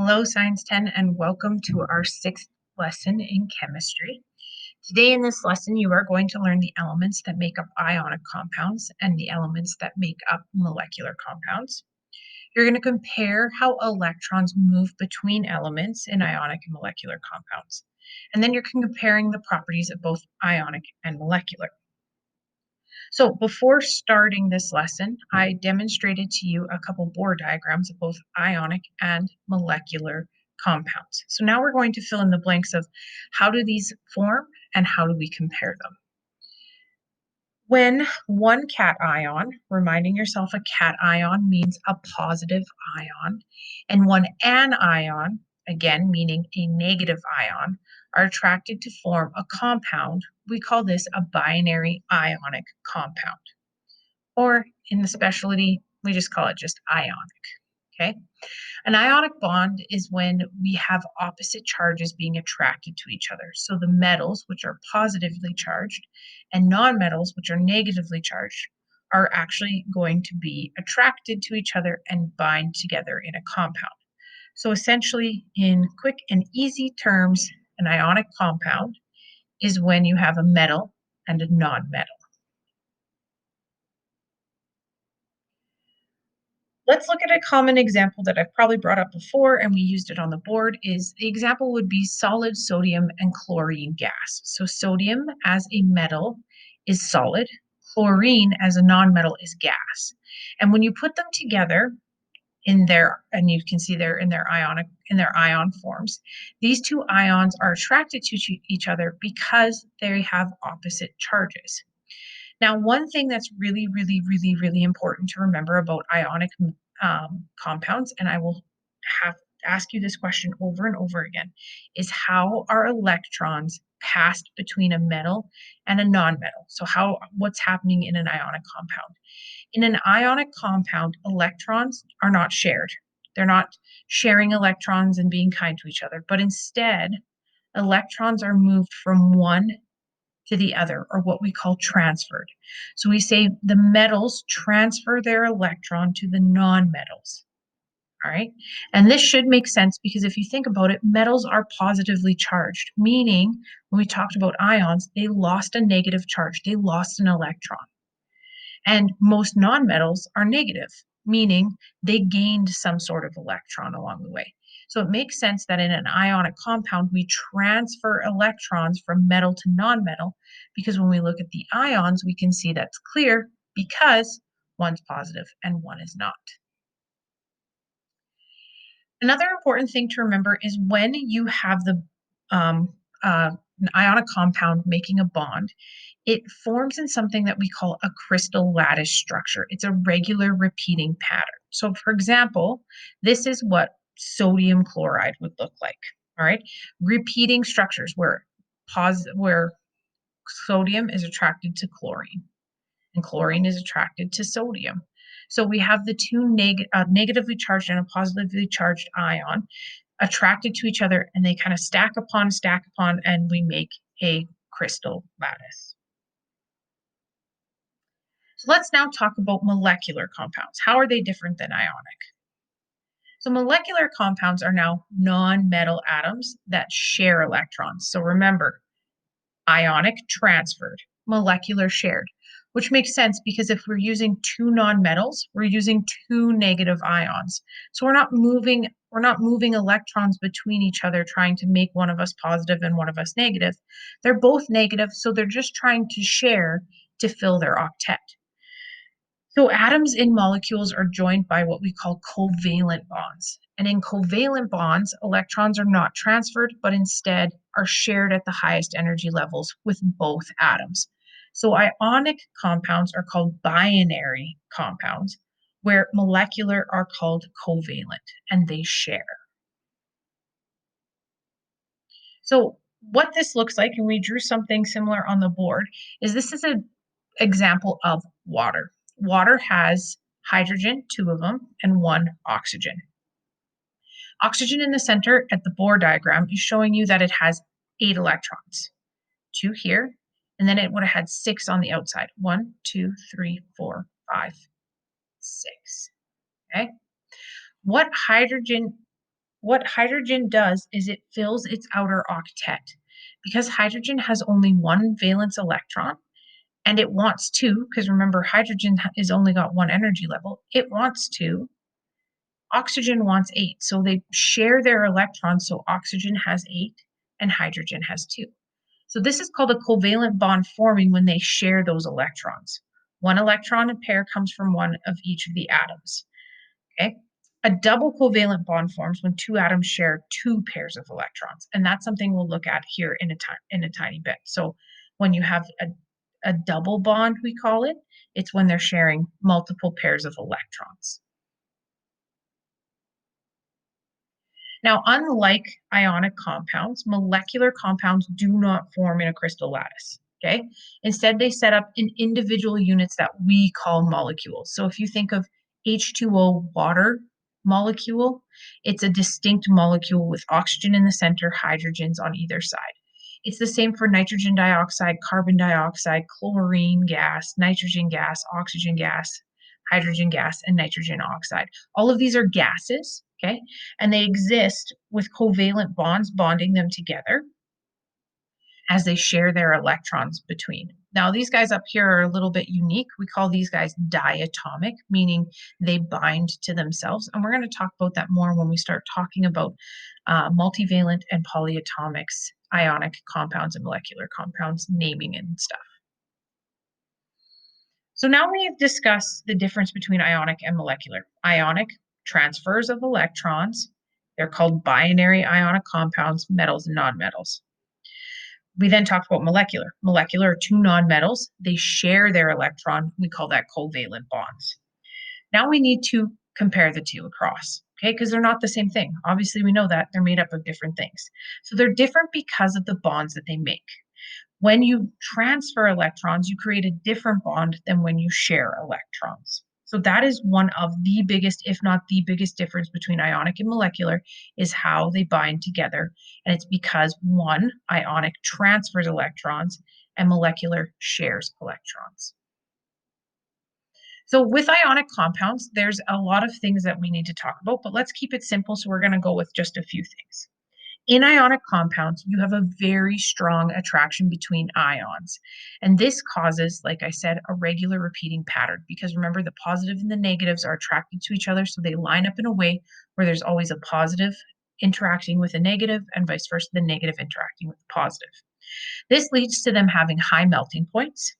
Hello, Science 10, and welcome to our sixth lesson in chemistry. Today in this lesson, you are going to learn the elements that make up ionic compounds and the elements that make up molecular compounds. You're going to compare how electrons move between elements in ionic and molecular compounds. And then you're comparing the properties of both ionic and molecular. So before starting this lesson, I demonstrated to you a couple board diagrams of both ionic and molecular compounds. So now we're going to fill in the blanks of how do these form and how do we compare them. When one cation, reminding yourself a cation means a positive ion, and one anion, again meaning a negative ion, are attracted to form a compound, we call this a binary ionic compound. Or in the specialty, we just call it just ionic, okay? An ionic bond is when we have opposite charges being attracted to each other. So the metals, which are positively charged, and nonmetals, which are negatively charged, are actually going to be attracted to each other and bind together in a compound. So essentially, in quick and easy terms, an ionic compound is when you have a metal and a nonmetal. Let's look at a common example that I've probably brought up before, and we used it on the board, is the example would be solid sodium and chlorine gas. So sodium as a metal is solid, chlorine as a nonmetal is gas. And when you put them together in their, and you can see they're in their ion forms, these two ions are attracted to each other because they have opposite charges. Now, one thing that's really important to remember about ionic compounds, and I will have to ask you this question over and over again, is how are electrons passed between a metal and a nonmetal? So what's happening in an ionic compound? In an ionic compound, electrons are not shared. They're not sharing electrons and being kind to each other, but instead, electrons are moved from one to the other, or what we call transferred. So we say the metals transfer their electron to the nonmetals. All right. And this should make sense because if you think about it, metals are positively charged, meaning when we talked about ions, they lost a negative charge, they lost an electron. And most nonmetals are negative, meaning they gained some sort of electron along the way. So it makes sense that in an ionic compound, we transfer electrons from metal to nonmetal, because when we look at the ions, we can see that's clear because one's positive and one is not. Another important thing to remember is when you have um, an ionic compound making a bond, it forms in something that we call a crystal lattice structure. It's a regular repeating pattern. So for example, this is what sodium chloride would look like, all right? Repeating structures where sodium is attracted to chlorine and chlorine is attracted to sodium. So we have the two negatively charged and a positively charged ion attracted to each other, and they kind of stack upon, and we make a crystal lattice. So let's now talk about molecular compounds. How are they different than ionic? So molecular compounds are now non-metal atoms that share electrons. So remember, ionic transferred, molecular shared, which makes sense because if we're using two nonmetals, we're using two negative ions. So we're not moving electrons between each other trying to make one of us positive and one of us negative. They're both negative, so they're just trying to share to fill their octet. So atoms in molecules are joined by what we call covalent bonds. And in covalent bonds, electrons are not transferred, but instead are shared at the highest energy levels with both atoms. So ionic compounds are called binary compounds, where molecular are called covalent, and they share. So what this looks like, and we drew something similar on the board, is this is an example of water. Water has hydrogen, two of them, and one oxygen. Oxygen in the center at the Bohr diagram is showing you that it has 8 electrons, 2 here, and then it would have had 6 on the outside. 1, 2, 3, 4, 5, 6. Okay? What hydrogen what hydrogen does is it fills its outer octet. Because hydrogen has only one valence electron and it wants two, because remember, hydrogen is only got one energy level, it wants two. Oxygen wants eight. So they share their electrons. So oxygen has eight and hydrogen has two. So this is called a covalent bond forming when they share those electrons. One electron and pair comes from one of each of the atoms. Okay. A double covalent bond forms when two atoms share two pairs of electrons. And that's something we'll look at here in a tiny bit. So when you have a double bond, we call it, it's when they're sharing multiple pairs of electrons. Now, unlike ionic compounds, molecular compounds do not form in a crystal lattice. Okay. Instead, they set up in individual units that we call molecules. So if you think of H2O water molecule, it's a distinct molecule with oxygen in the center, hydrogens on either side. It's the same for nitrogen dioxide, carbon dioxide, chlorine gas, nitrogen gas, oxygen gas, hydrogen gas, and nitrogen oxide. All of these are gases, okay? And they exist with covalent bonds bonding them together as they share their electrons between. Now, these guys up here are a little bit unique. We call these guys diatomic, meaning they bind to themselves. And we're going to talk about that more when we start talking about multivalent and polyatomics, ionic compounds and molecular compounds, naming and stuff. So now we've discussed the difference between ionic and molecular. Ionic, transfers of electrons. They're called binary ionic compounds, metals and nonmetals. We then talked about molecular. Molecular are two nonmetals. They share their electron. We call that covalent bonds. Now we need to compare the two across, okay? Because they're not the same thing. Obviously, we know that they're made up of different things. So they're different because of the bonds that they make. When you transfer electrons, you create a different bond than when you share electrons. So that is one of the biggest, if not the biggest difference between ionic and molecular is how they bind together. And it's because one, ionic transfers electrons and molecular shares electrons. So with ionic compounds, there's a lot of things that we need to talk about, but let's keep it simple. So we're going to go with just a few things. In ionic compounds, you have a very strong attraction between ions. And this causes, like I said, a regular repeating pattern because remember the positive and the negatives are attracted to each other. So they line up in a way where there's always a positive interacting with a negative and vice versa, the negative interacting with the positive. This leads to them having high melting points.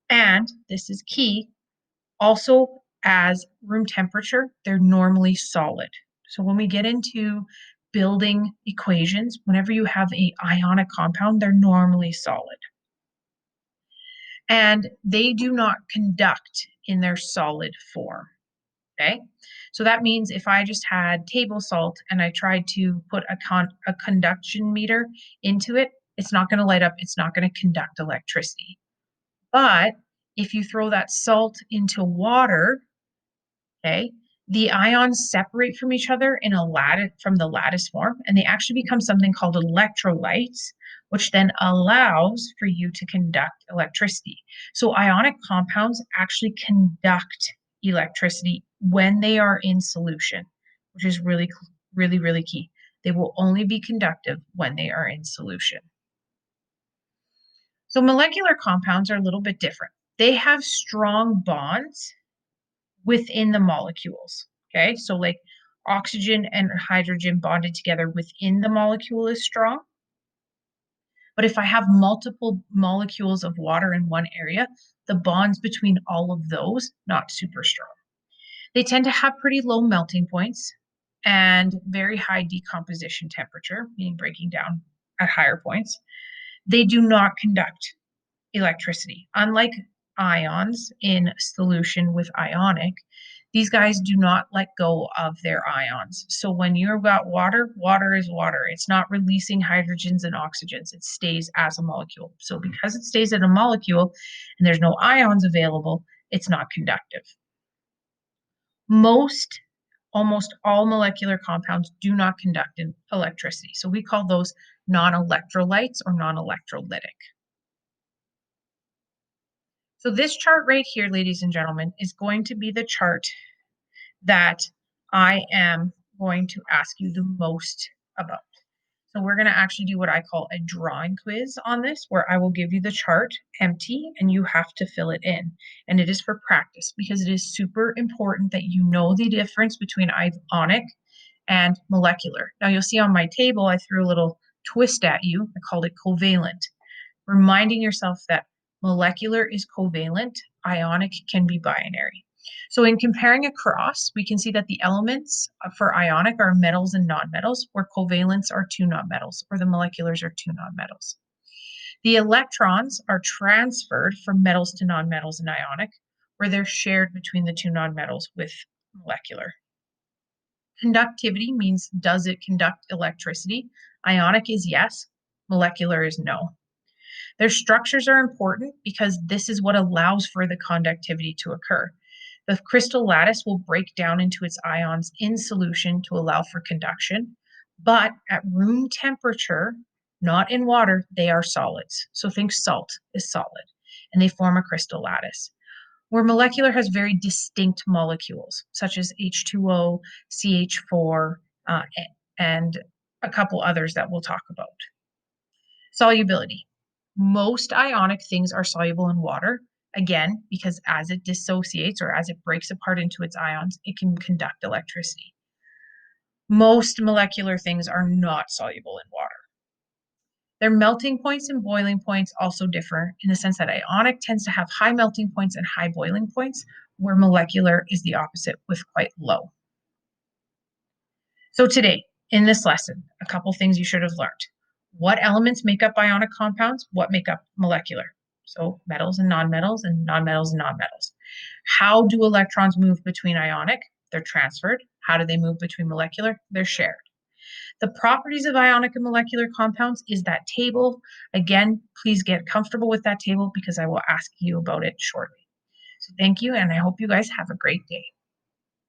And this is key, also as room temperature, they're normally solid. So when we get into building equations, whenever you have a ionic compound, they're normally solid. And they do not conduct in their solid form, okay? So that means if I just had table salt and I tried to put a conduction meter into it, it's not gonna light up, it's not gonna conduct electricity. But if you throw that salt into water, okay, the ions separate from each other in a lattice from the lattice form, and they actually become something called electrolytes, which then allows for you to conduct electricity. So ionic compounds actually conduct electricity when they are in solution, which is really key. They will only be conductive when they are in solution. So molecular compounds are a little bit different. They have strong bonds within the molecules. Okay, so like oxygen and hydrogen bonded together within the molecule is strong. But if I have multiple molecules of water in one area, the bonds between all of those, not super strong. They tend to have pretty low melting points and very high decomposition temperature, meaning breaking down at higher points. They do not conduct electricity. Unlike ions in solution with ionic, these guys do not let go of their ions. So when you've got water, water is water. It's not releasing hydrogens and oxygens. It stays as a molecule. So because it stays in a molecule and there's no ions available, it's not conductive. Almost all molecular compounds do not conduct electricity. So we call those non-electrolytes or non-electrolytic. So this chart right here, ladies and gentlemen, is going to be the chart that I am going to ask you the most about. So we're going to actually do what I call a drawing quiz on this, where I will give you the chart empty and you have to fill it in. And it is for practice because it is super important that you know the difference between ionic and molecular. Now you'll see on my table, I threw a little twist at you. I called it covalent, reminding yourself that molecular is covalent, ionic can be binary. So in comparing across, we can see that the elements for ionic are metals and nonmetals, where covalents are two nonmetals, or the moleculars are two nonmetals. The electrons are transferred from metals to nonmetals in ionic, where they're shared between the two nonmetals with molecular. Conductivity means, does it conduct electricity? Ionic is yes, molecular is no. Their structures are important because this is what allows for the conductivity to occur. The crystal lattice will break down into its ions in solution to allow for conduction, but at room temperature, not in water, they are solids. So think salt is solid, and they form a crystal lattice. Where molecular has very distinct molecules, such as H2O, CH4, and a couple others that we'll talk about. Solubility. Most ionic things are soluble in water, again, because as it dissociates or as it breaks apart into its ions, it can conduct electricity. Most molecular things are not soluble in water. Their melting points and boiling points also differ in the sense that ionic tends to have high melting points and high boiling points, where molecular is the opposite with quite low. So today, in this lesson, a couple things you should have learned. What elements make up ionic compounds? What make up molecular? So metals and nonmetals and nonmetals and nonmetals. How do electrons move between ionic? They're transferred. How do they move between molecular? They're shared. The properties of ionic and molecular compounds is that table. Again, please get comfortable with that table because I will ask you about it shortly. So thank you, and I hope you guys have a great day.